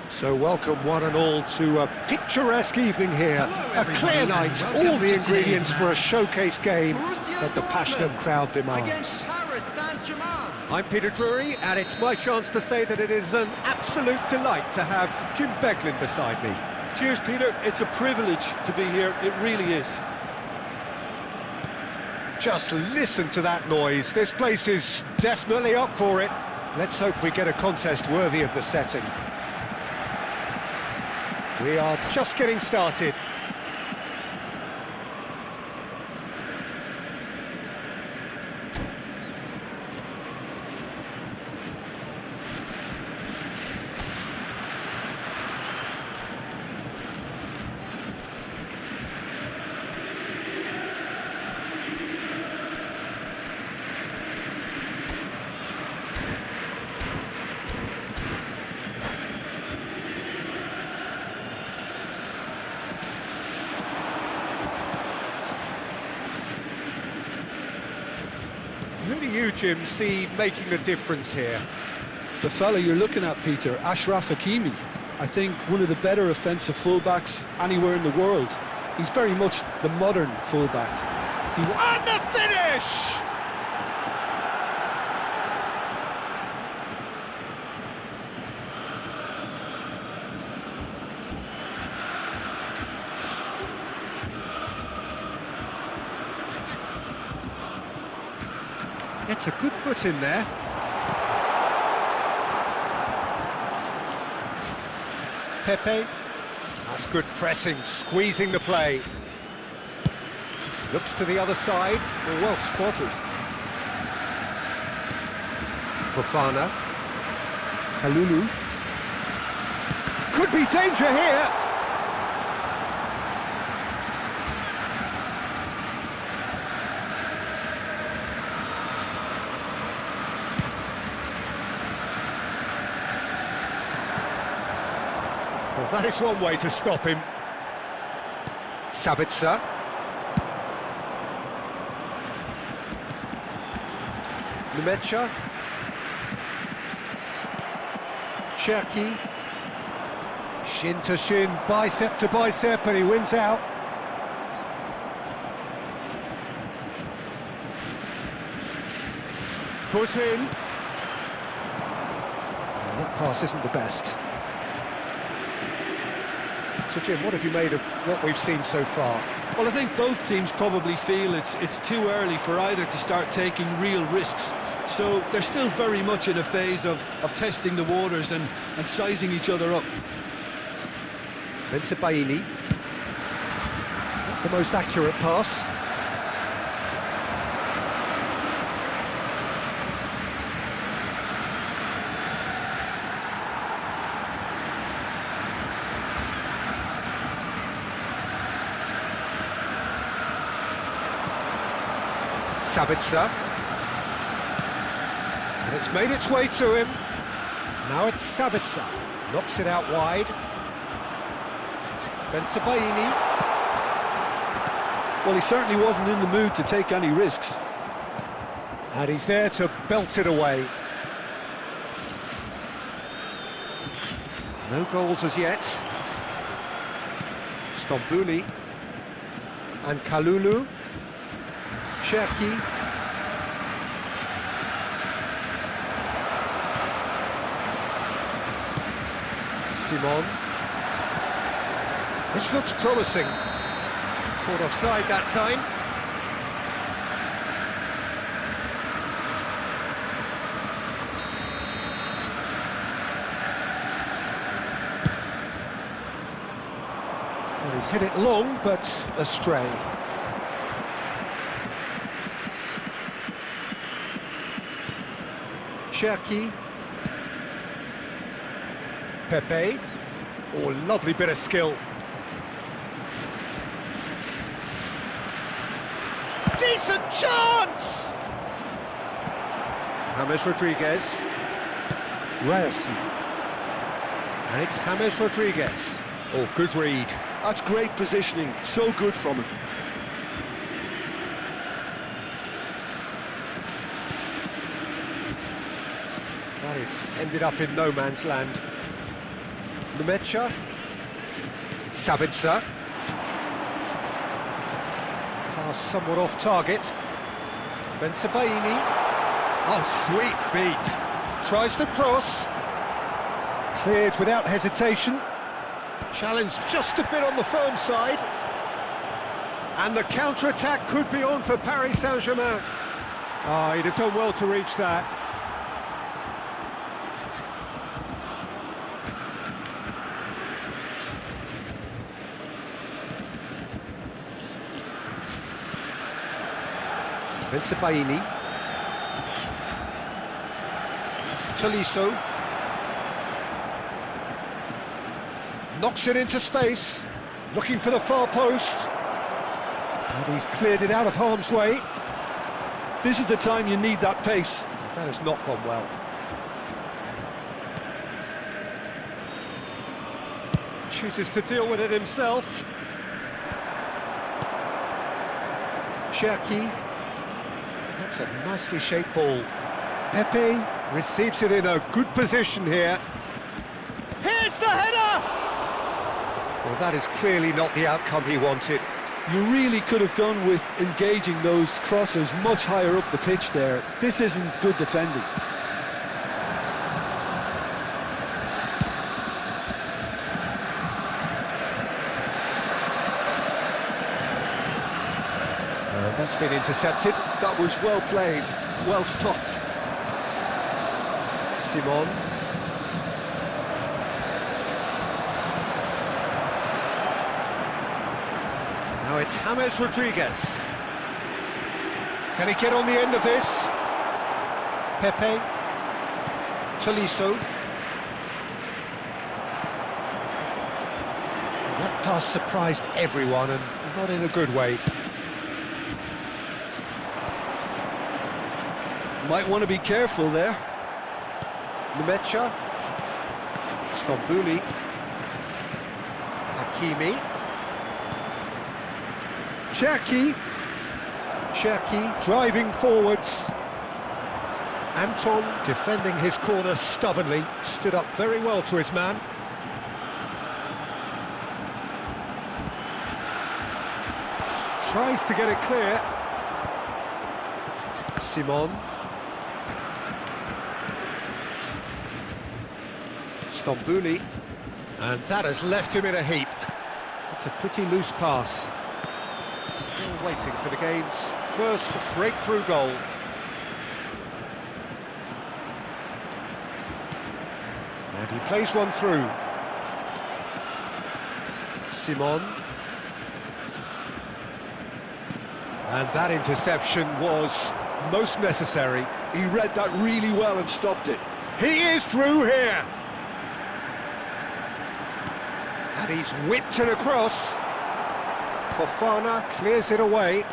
So welcome one and all to a picturesque evening here, a clear night, all the ingredients for a showcase game that the passionate crowd demands. I'm Peter Drury, and it's my chance to say that it is an absolute delight to have Jim Beglin beside me. Cheers, Peter. It's a privilege to be here, it really is. Just listen to that noise, this place is definitely up for it. Let's hope we get a contest worthy of the setting. We are just getting started. Who do you, Jim, see making the difference here? The fella you're looking at, Peter, Ashraf Hakimi. I think one of the better offensive fullbacks anywhere in the world. He's very much the modern fullback. And the finish! It's a good foot in there. Pepe. That's good pressing, squeezing the play. Looks to the other side. Well spotted. Fofana. Kalulu. Could be danger here. Well, that is one way to stop him. Sabitzer. Numecha. Cherki. Shin to shin, bicep to bicep, and he wins out. Foot in. Well, that pass isn't the best. So Jim, what have you made of what we've seen so far? Well, I think both teams probably feel it's too early for either to start taking real risks. So they're still very much in a phase of testing the waters and sizing each other up. Bensebaini. Not the most accurate pass. Sabitzer. And it's made its way to him. Now it's Sabitzer. Knocks it out wide. Bensebaini. Well, he certainly wasn't in the mood to take any risks. And he's there to belt it away. No goals as yet. Stambouli. And Kalulu. Cherki. Simon. This looks promising. Caught offside that time. Well, he's hit it long, but astray. Cherki. Pepe. Oh, lovely bit of skill. Decent chance! James Rodriguez. Ryerson. And it's James Rodriguez. Oh, good read. That's great positioning, so good from him. That is ended up in no man's land. Nemecha. Sabitzer. Pass somewhat off target. Bensebaini. Oh, sweet feet. Tries to cross. Cleared without hesitation. Challenge just a bit on the firm side. And the counter-attack could be on for Paris Saint-Germain. Oh, he'd have done well to reach that. Bensebaini. Tolisso. Knocks it into space. Looking for the far post. And he's cleared it out of harm's way. This is the time you need that pace. That has not gone well. Chooses to deal with it himself. Cherki. That's a nicely shaped ball. Pepe receives it in a good position here. Here's the header! Well, that is clearly not the outcome he wanted. You really could have done with engaging those crosses much higher up the pitch there. This isn't good defending. That's been intercepted. That was well played, well stopped. Simon. Now it's James Rodriguez. Can he get on the end of this? Pepe. Tolisso. That pass surprised everyone, and not in a good way. Might want to be careful there. Nemecha. Stambouli. Hakimi. Cherki. Cherki driving forwards. Anton defending his corner stubbornly. Stood up very well to his man. Tries to get it clear. Simon. Stambouli, and that has left him in a heap. It's a pretty loose pass. Still waiting for the game's first breakthrough goal. And he plays one through. Simon. And that interception was most necessary. He read that really well and stopped it. He is through here. And he's whipped it across. Fofana clears it away.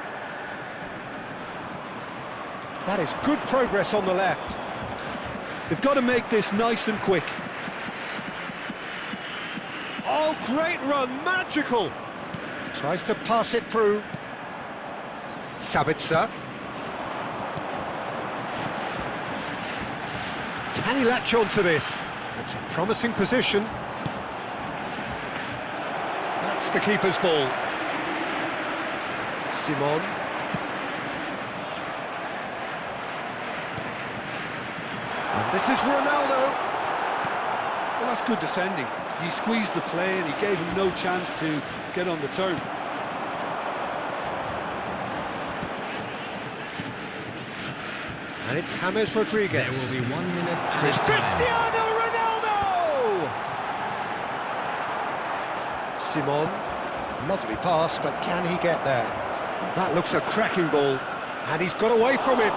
That is good progress on the left. They've got to make this nice and quick. Oh, great run, magical! Tries to pass it through. Sabitzer. Can he latch on to this? It's a promising position. That's the keeper's ball. Simon. And this is Ronaldo. Well, that's good defending. He squeezed the play and he gave him no chance to get on the turn. And it's James Rodriguez. There will be 1 minute. It's Cristiano Ronaldo! Simon, lovely pass, but can he get there? That looks a cracking ball, and he's got away from it.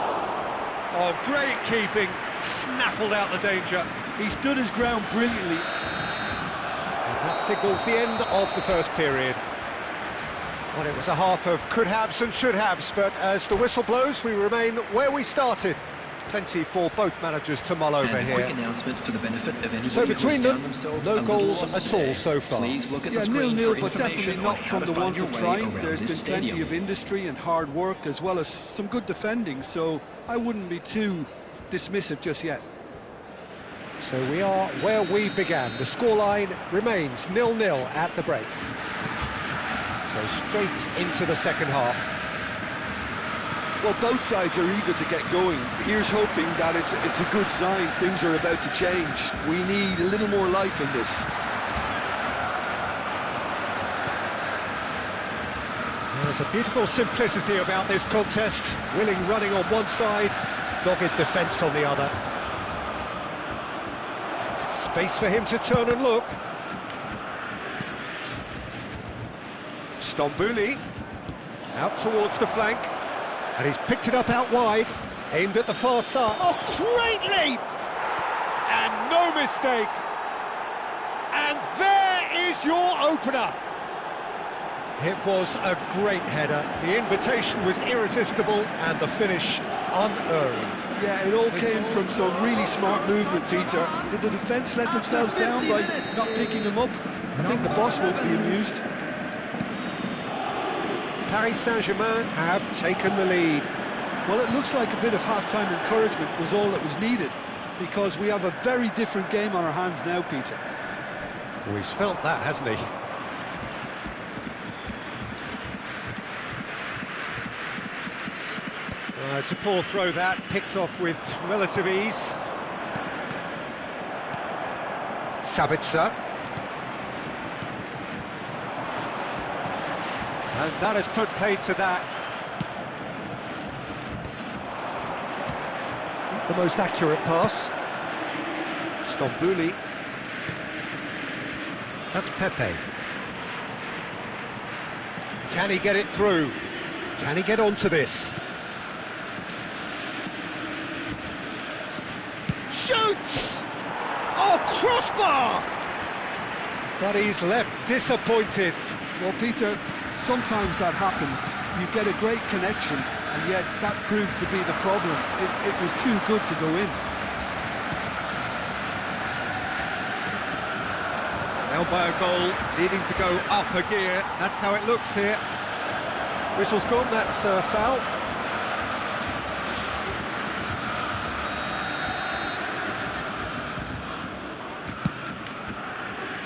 Oh, great keeping, snaffled out the danger. He stood his ground brilliantly. And that signals the end of the first period. Well, it was a half of could-haves and should-haves, but as the whistle blows, we remain where we started. Plenty for both managers to mull over And a here. quick announcement for the benefit of anybody So between who's them, found themselves no a little goals lost at today. all so far. Please look at Yeah, the screen 0-0, for but definitely information not on how from to the find want your of way trying. around There's this been plenty stadium. of industry and hard work, as well as some good defending, so I wouldn't be too dismissive just yet. So we are where we began. The scoreline remains 0-0 at the break. So straight into the second half. Well, both sides are eager to get going. Here's hoping that it's a good sign. Things are about to change. We need a little more life in this. There's a beautiful simplicity about this contest. Willing running on one side, dogged defence on the other. Space for him to turn and look. Stambouli out towards the flank, and he's picked it up out wide, aimed at the far side. Oh, great leap! And no mistake. And there is your opener. It was a great header. The invitation was irresistible, and the finish unerring. Yeah, it all came from some really smart movement, Peter. Did the defence let themselves down by not picking him up? I think the boss won't be amused. Paris Saint-Germain have taken the lead. Well, it looks like a bit of half-time encouragement was all that was needed, because we have a very different game on our hands now, Peter. Oh, he's felt that, hasn't he? It's a poor throw that, picked off with relative ease. Sabitzer. And that has put paid to that. The most accurate pass. Stambouli. That's Pepe. Can he get it through? Can he get onto this? Shoots! Oh, crossbar! But he's left disappointed. Well, Peter, sometimes that happens. You get a great connection, and yet that proves to be the problem. It was too good to go in. Elbow goal, needing to go up a gear. That's how it looks here. Whistle's gone, that's foul.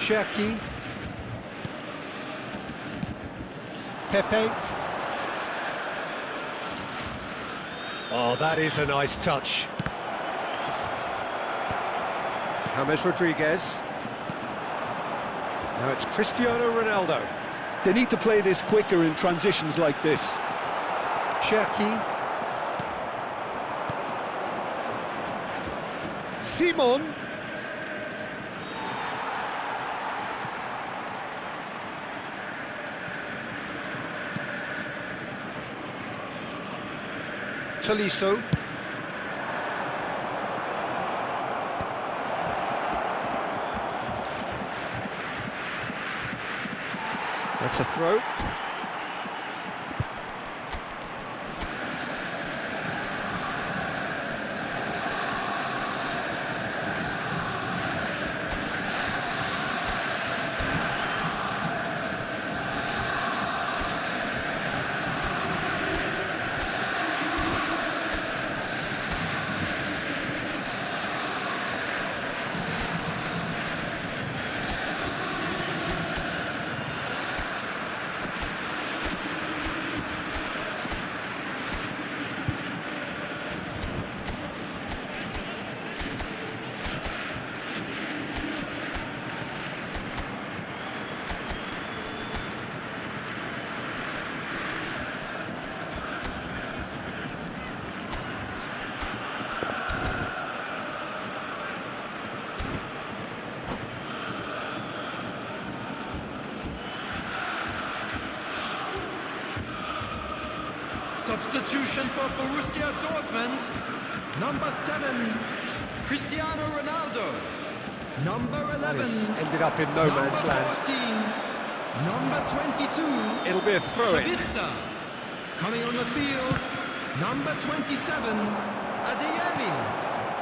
Cherki. Pepe. Oh, that is a nice touch. James Rodriguez. Now it's Cristiano Ronaldo. They need to play this quicker in transitions like this. Cherki. Simon. Tolisso. That's a throw. Substitution for Borussia Dortmund. Number 7, Cristiano Ronaldo. Number 11, ended up in no man's land. 14, number 22, It'll be a throw-in. Sabitzer. Coming on the field, number 27, Adeyemi.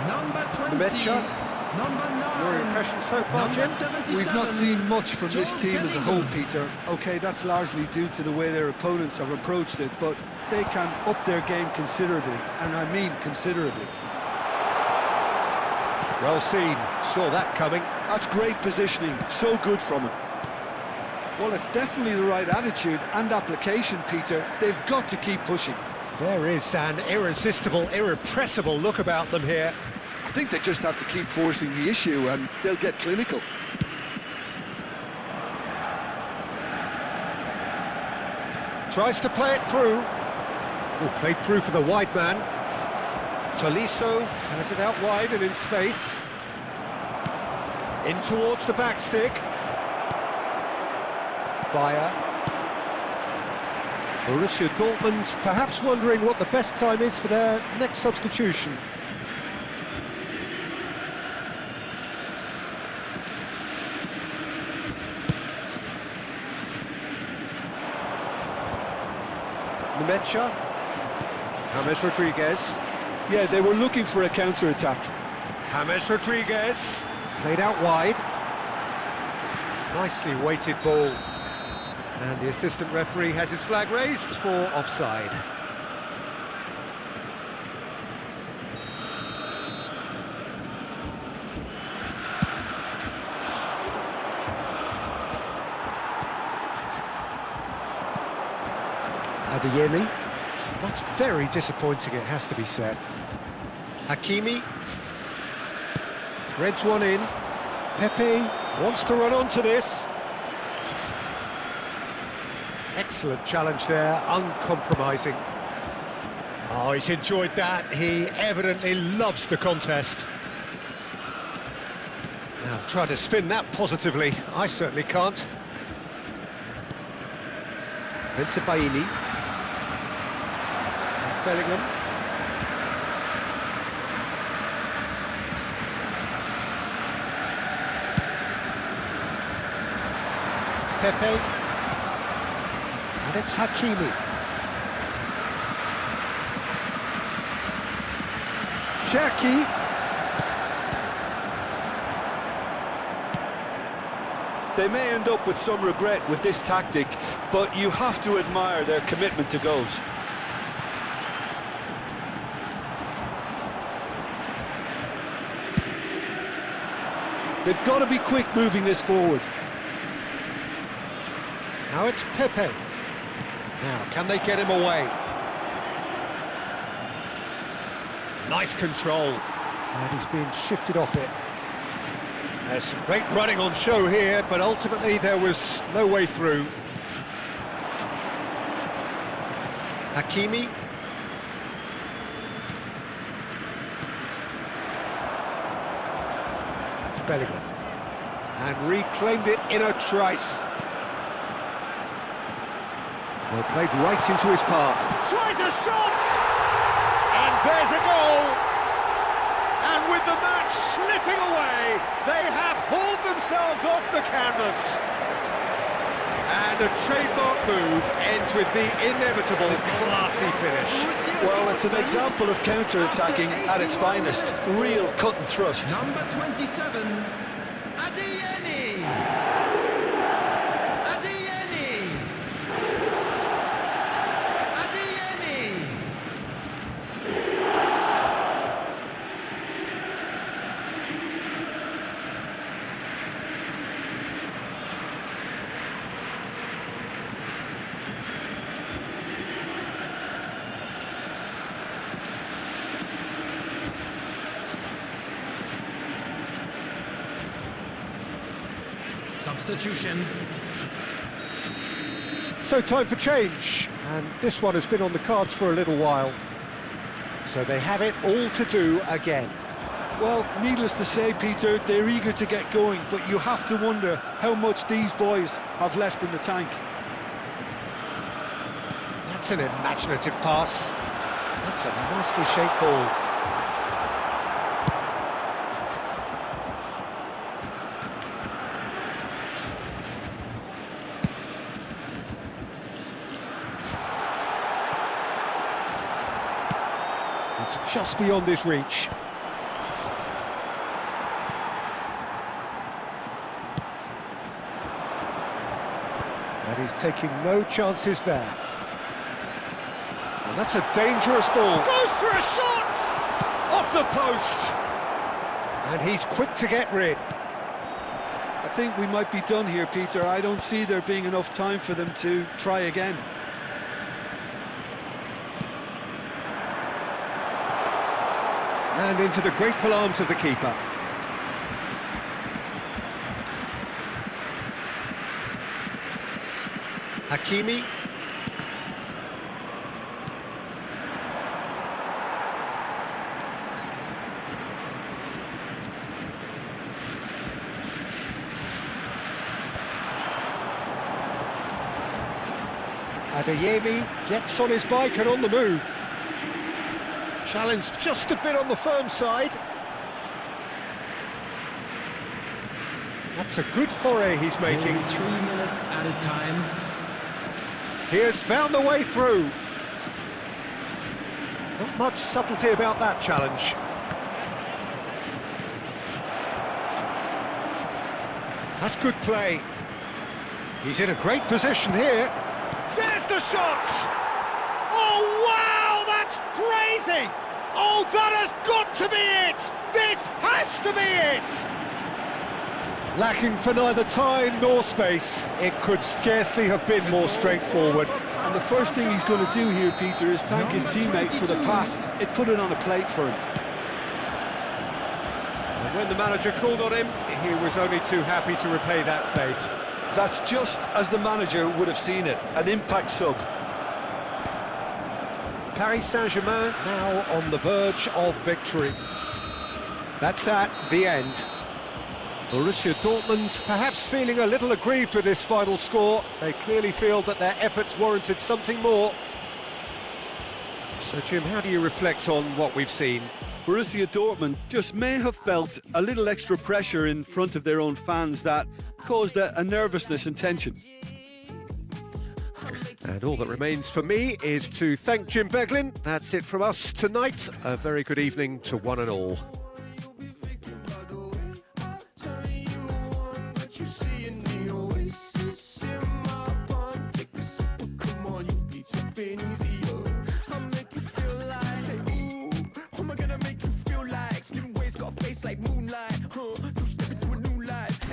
Number 20, Mecha. number 9. Your impression so far, number Jim? 77, We've not seen much from this Jude team as a whole, Bellingham. Peter. OK, that's largely due to the way their opponents have approached it, but they can up their game considerably, and I mean considerably. Well seen, saw that coming. That's great positioning, so good from him. Well, it's definitely the right attitude and application, Peter. They've got to keep pushing. There is an irresistible, irrepressible look about them here. I think they just have to keep forcing the issue and they'll get clinical. Tries to play it through. Oh, played through for the wide man. Tolisso has it out wide and in space. In towards the back stick. Bayer. Borussia Dortmund perhaps wondering what the best time is for their next substitution. Nemecha. James Rodriguez. Yeah, they were looking for a counter-attack. James Rodriguez. Played out wide. Nicely weighted ball. And the assistant referee has his flag raised for offside. Adeyemi. That's very disappointing, it has to be said. Hakimi. Threads one in. Pepe wants to run onto this. Excellent challenge there, uncompromising. Oh, he's enjoyed that. He evidently loves the contest. Now, try to spin that positively. I certainly can't. Baini. Bellingham. Pepe. And it's Hakimi. Cherki. They may end up with some regret with this tactic, but you have to admire their commitment to goals. They've got to be quick moving this forward. Now it's Pepe. Now, can they get him away? Nice control. And he's being shifted off it. There's some great running on show here, but ultimately there was no way through. Hakimi. Bellingham. And reclaimed it in a trice. Well, played right into his path. Tries a shot! And there's a goal! And with the match slipping away, they have hauled themselves off the canvas. And a trademark move ends with the inevitable classy finish. Well, it's an example of counter-attacking at its finest. Real cut and thrust. Number 27, Adeyemi. Adeyemi. Adeyemi. Substitution. So time for change, and this one has been on the cards for a little while. So they have it all to do again. Well, needless to say, Peter, they're eager to get going, but you have to wonder how much these boys have left in the tank. That's an imaginative pass. That's a nicely shaped ball. It's just beyond his reach. And he's taking no chances there. And that's a dangerous ball. Goes for a shot! Off the post! And he's quick to get rid. I think we might be done here, Peter. I don't see there being enough time for them to try again. And into the grateful arms of the keeper. Hakimi. Adeyemi gets on his bike and on the move. Challenge just a bit on the firm side. That's a good foray he's making. Only 3 minutes at a time. He has found the way through. Not much subtlety about that challenge. That's good play. He's in a great position here. There's the shot! Oh, wow, that's crazy! Oh, that has got to be it! This has to be it! Lacking for neither time nor space, it could scarcely have been more straightforward. And the first thing he's going to do here, Peter, is thank his teammate for the pass. It put it on a plate for him. And when the manager called on him, he was only too happy to repay that faith. That's just as the manager would have seen it, an impact sub. Paris Saint-Germain now on the verge of victory. That's that, the end. Borussia Dortmund perhaps feeling a little aggrieved with this final score. They clearly feel that their efforts warranted something more. So, Jim, how do you reflect on what we've seen? Borussia Dortmund just may have felt a little extra pressure in front of their own fans that caused a nervousness and tension. And all that remains for me is to thank Jim Beglin. That's it from us tonight. A very good evening to one and all.